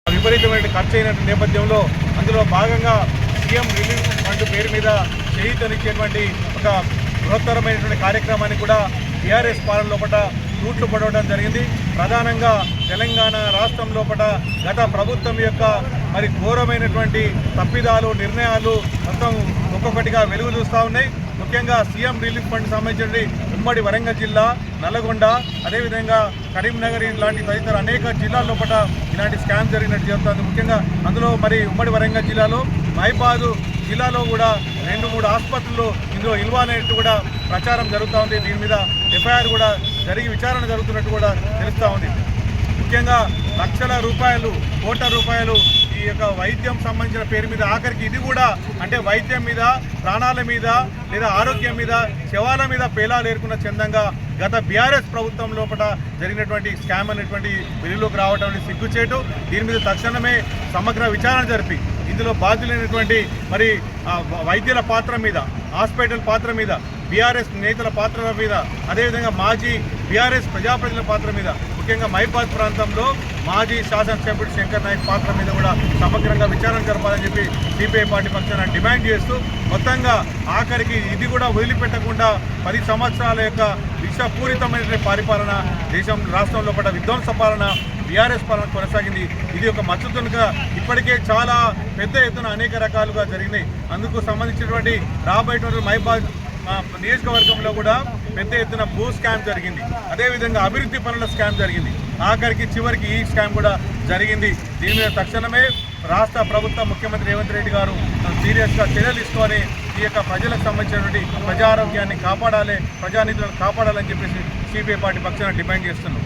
విపరీతమైన ఖర్చు అయిన నేపథ్యంలో అందులో భాగంగా సీఎం రిలీఫ్ ఫండ్ పేరు మీద చేయూతనిచ్చేటువంటి ఒక బృహత్తరమైనటువంటి కార్యక్రమాన్ని కూడా టీఆర్ఎస్ పాలన లోపల రూట్లు పడవడం జరిగింది. ప్రధానంగా తెలంగాణ రాష్ట్రం లోపల గత ప్రభుత్వం యొక్క మరి ఘోరమైనటువంటి తప్పిదాలు నిర్ణయాలు మొత్తం ఒక్కొక్కటిగా వెలుగు చూస్తూ ఉన్నాయి. ముఖ్యంగా సీఎం రిలీఫ్ ఫండ్ సంబంధించి ఉమ్మడి వరంగల్ జిల్లా, నల్లగొండ, అదేవిధంగా కరీంనగర్ లాంటి తదితర అనేక జిల్లాల లోపల ఇలాంటి స్కామ్ జరిగినట్టు చెబుతుంది. ముఖ్యంగా అందులో మరి ఉమ్మడి వరంగల్ జిల్లాలో మహిబాదు జిల్లాలో కూడా 2-3 ఆసుపత్రులు ఇందులో ఇన్వాల్వ్ కూడా ప్రచారం జరుగుతూ ఉంది. దీని మీద ఎఫ్ఐఆర్ కూడా జరిగి విచారణ జరుగుతున్నట్టు కూడా తెలుస్తూ ఉంది. ముఖ్యంగా లక్షల రూపాయలు, కోట్ల రూపాయలు ఈ యొక్క వైద్యం సంబంధించిన పేరు మీద ఆఖరికి ఇది కూడా అంటే వైద్యం మీద, ప్రాణాల మీద లేదా ఆరోగ్యం మీద, శవాల మీద పేలాలు ఏరుకున్న చందంగా గత బీఆర్ఎస్ ప్రభుత్వం లోపల జరిగినటువంటి స్కామ్ అనేటువంటి వెలుగులోకి రావడం సిగ్గుచేటు. దీని మీద తక్షణమే సమగ్ర విచారణ జరిపి ఇందులో బాధ్యులైనటువంటి మరి వైద్యుల పాత్ర మీద, హాస్పిటల్ పాత్ర మీద, బీఆర్ఎస్ నేతల పాత్ర మీద, అదేవిధంగా మాజీ బీఆర్ఎస్ ప్రజాప్రతినిధుల పాత్ర మీద, ముఖ్యంగా మహిబాద్ ప్రాంతంలో మాజీ శాసనసభ్యుడు శంకర్ నాయక్ పాత్ర మీద కూడా సమగ్రంగా విచారణ జరపాలని చెప్పి సిపిఐ పార్టీ పక్షాన డిమాండ్ చేస్తూ మొత్తంగా ఆఖరికి ఇది కూడా వదిలిపెట్టకుండా 10 సంవత్సరాల యొక్క విషపూరితమైనటువంటి పరిపాలన దేశం రాష్ట్రంలో పడ్డ విధ్వంస పాలన బీఆర్ఎస్ పాలన కొనసాగింది. ఇది ఒక మచ్చుతునుగా ఇప్పటికే చాలా పెద్ద ఎత్తున అనేక రకాలుగా జరిగినాయి. అందుకు సంబంధించినటువంటి రాబోయేటువంటి మహిబాద్ నియోజకవర్గంలో కూడా పెద్ద ఎత్తున భూ స్కామ్ జరిగింది. అదేవిధంగా అభివృద్ధి పనుల స్కామ్ జరిగింది. ఆఖరికి చివరికి ఈ స్కామ్ కూడా జరిగింది. దీని మీద తక్షణమే రాష్ట్ర ప్రభుత్వం, ముఖ్యమంత్రి రేవంత్ రెడ్డి గారు సీరియస్గా చర్యలు తీసుకొని ఈ యొక్క ప్రజలకు సంబంధించినటువంటి ప్రజారోగ్యాన్ని కాపాడాలి, ప్రజానిధులను కాపాడాలని చెప్పేసి సిపిఐ పార్టీ పక్షాన డిమాండ్ చేస్తున్నాం.